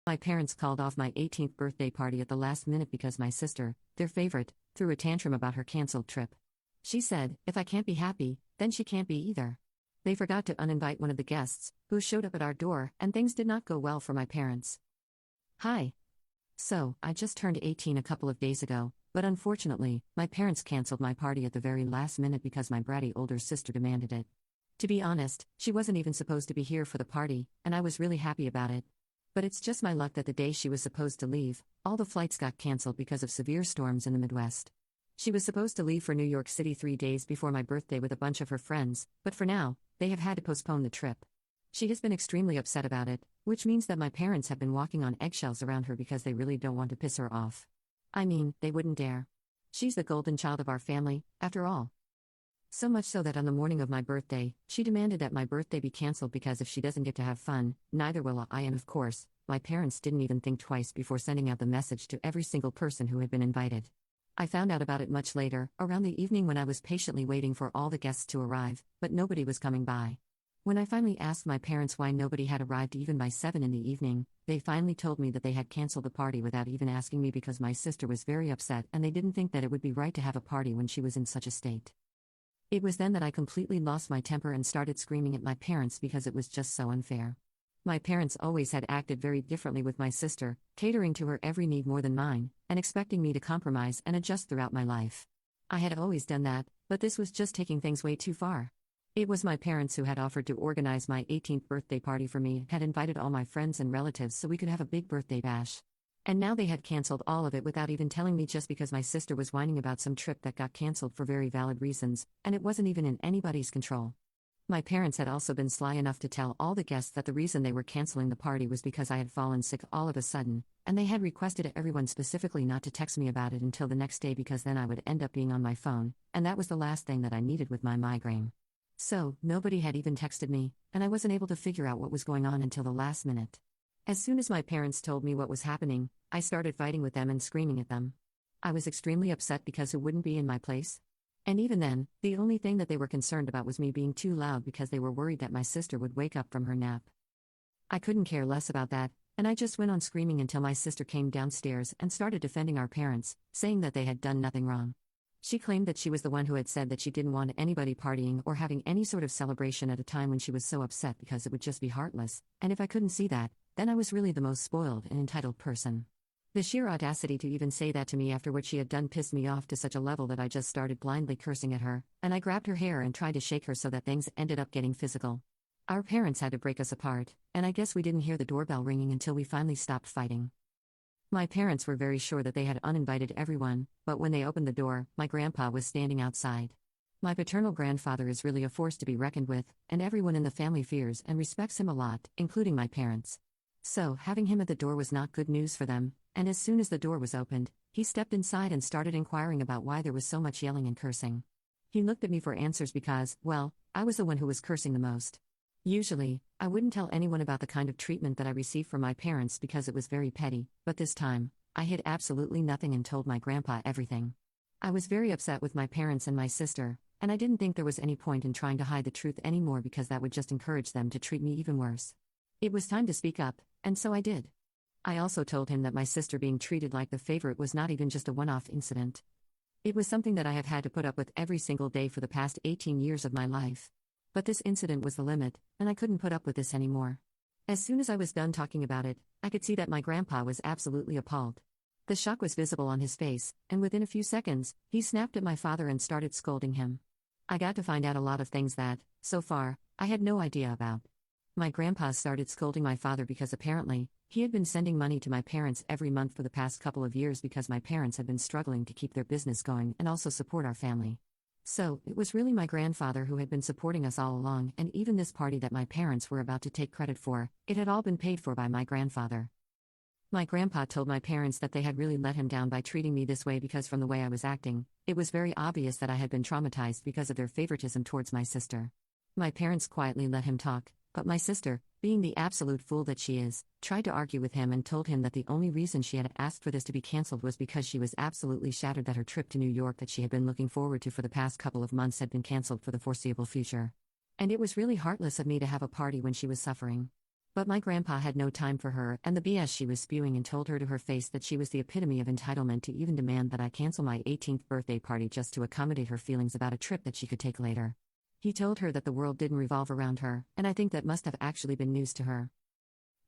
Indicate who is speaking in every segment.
Speaker 1: My parents called off my 18th birthday party at the last minute because my sister, their favorite, threw a tantrum about her cancelled trip. She said, if I can't be happy, then she can't be either. They forgot to uninvite one of the guests, who showed up at our door, and things did not go well for my parents. Hi. So, I just turned 18 a couple of days ago, but unfortunately, my parents cancelled my party at the very last minute because my bratty older sister demanded it. To be honest, she wasn't even supposed to be here for the party, and I was really happy about it. But it's just my luck that the day she was supposed to leave, all the flights got cancelled because of severe storms in the Midwest. She was supposed to leave for New York City 3 days before my birthday with a bunch of her friends, but for now, they have had to postpone the trip. She has been extremely upset about it, which means that my parents have been walking on eggshells around her because they really don't want to piss her off. I mean, they wouldn't dare. She's the golden child of our family, after all. So much so that on the morning of my birthday, she demanded that my birthday be cancelled because if she doesn't get to have fun, neither will I. And of course, my parents didn't even think twice before sending out the message to every single person who had been invited. I found out about it much later, around the evening when I was patiently waiting for all the guests to arrive, but nobody was coming by. When I finally asked my parents why nobody had arrived even by 7 in the evening, they finally told me that they had cancelled the party without even asking me because my sister was very upset and they didn't think that it would be right to have a party when she was in such a state. It was then that I completely lost my temper and started screaming at my parents because it was just so unfair. My parents always had acted very differently with my sister, catering to her every need more than mine, and expecting me to compromise and adjust throughout my life. I had always done that, but this was just taking things way too far. It was my parents who had offered to organize my 18th birthday party for me, had invited all my friends and relatives so we could have a big birthday bash. And now they had cancelled all of it without even telling me just because my sister was whining about some trip that got cancelled for very valid reasons, and it wasn't even in anybody's control. My parents had also been sly enough to tell all the guests that the reason they were canceling the party was because I had fallen sick all of a sudden, and they had requested everyone specifically not to text me about it until the next day because then I would end up being on my phone, and that was the last thing that I needed with my migraine. So, nobody had even texted me, and I wasn't able to figure out what was going on until the last minute. As soon as my parents told me what was happening, I started fighting with them and screaming at them. I was extremely upset because who wouldn't be in my place? And even then, the only thing that they were concerned about was me being too loud because they were worried that my sister would wake up from her nap. I couldn't care less about that, and I just went on screaming until my sister came downstairs and started defending our parents, saying that they had done nothing wrong. She claimed that she was the one who had said that she didn't want anybody partying or having any sort of celebration at a time when she was so upset because it would just be heartless, and if I couldn't see that, then I was really the most spoiled and entitled person. The sheer audacity to even say that to me after what she had done pissed me off to such a level that I just started blindly cursing at her, and I grabbed her hair and tried to shake her so that things ended up getting physical. Our parents had to break us apart, and I guess we didn't hear the doorbell ringing until we finally stopped fighting. My parents were very sure that they had uninvited everyone, but when they opened the door, my grandpa was standing outside. My paternal grandfather is really a force to be reckoned with, and everyone in the family fears and respects him a lot, including my parents. So, having him at the door was not good news for them, and as soon as the door was opened, he stepped inside and started inquiring about why there was so much yelling and cursing. He looked at me for answers because, well, I was the one who was cursing the most. Usually, I wouldn't tell anyone about the kind of treatment that I received from my parents because it was very petty, but this time, I hid absolutely nothing and told my grandpa everything. I was very upset with my parents and my sister, and I didn't think there was any point in trying to hide the truth anymore because that would just encourage them to treat me even worse. It was time to speak up, and so I did. I also told him that my sister being treated like the favorite was not even just a one-off incident. It was something that I have had to put up with every single day for the past 18 years of my life. But this incident was the limit, and I couldn't put up with this anymore. As soon as I was done talking about it, I could see that my grandpa was absolutely appalled. The shock was visible on his face, and within a few seconds, he snapped at my father and started scolding him. I got to find out a lot of things that, so far, I had no idea about. My grandpa started scolding my father because apparently, he had been sending money to my parents every month for the past couple of years because my parents had been struggling to keep their business going and also support our family. So, it was really my grandfather who had been supporting us all along, and even this party that my parents were about to take credit for, it had all been paid for by my grandfather. My grandpa told my parents that they had really let him down by treating me this way because from the way I was acting, it was very obvious that I had been traumatized because of their favoritism towards my sister. My parents quietly let him talk, but my sister, being the absolute fool that she is, tried to argue with him and told him that the only reason she had asked for this to be cancelled was because she was absolutely shattered that her trip to New York that she had been looking forward to for the past couple of months had been cancelled for the foreseeable future. And it was really heartless of me to have a party when she was suffering. But my grandpa had no time for her and the BS she was spewing and told her to her face that she was the epitome of entitlement to even demand that I cancel my 18th birthday party just to accommodate her feelings about a trip that she could take later. He told her that the world didn't revolve around her, and I think that must have actually been news to her.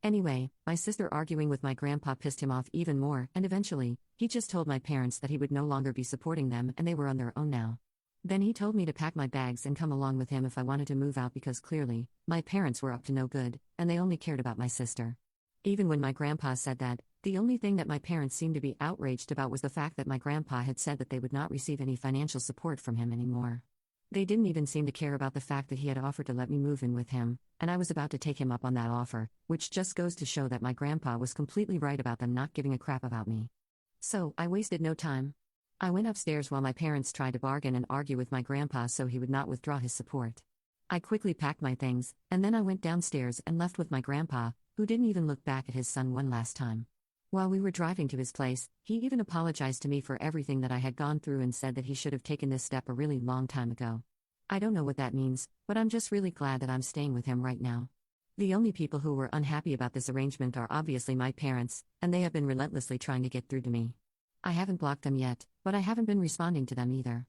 Speaker 1: Anyway, my sister arguing with my grandpa pissed him off even more, and eventually, he just told my parents that he would no longer be supporting them and they were on their own now. Then he told me to pack my bags and come along with him if I wanted to move out because clearly, my parents were up to no good, and they only cared about my sister. Even when my grandpa said that, the only thing that my parents seemed to be outraged about was the fact that my grandpa had said that they would not receive any financial support from him anymore. They didn't even seem to care about the fact that he had offered to let me move in with him, and I was about to take him up on that offer, which just goes to show that my grandpa was completely right about them not giving a crap about me. So, I wasted no time. I went upstairs while my parents tried to bargain and argue with my grandpa so he would not withdraw his support. I quickly packed my things, and then I went downstairs and left with my grandpa, who didn't even look back at his son one last time. While we were driving to his place, he even apologized to me for everything that I had gone through and said that he should have taken this step a really long time ago. I don't know what that means, but I'm just really glad that I'm staying with him right now. The only people who were unhappy about this arrangement are obviously my parents, and they have been relentlessly trying to get through to me. I haven't blocked them yet, but I haven't been responding to them either.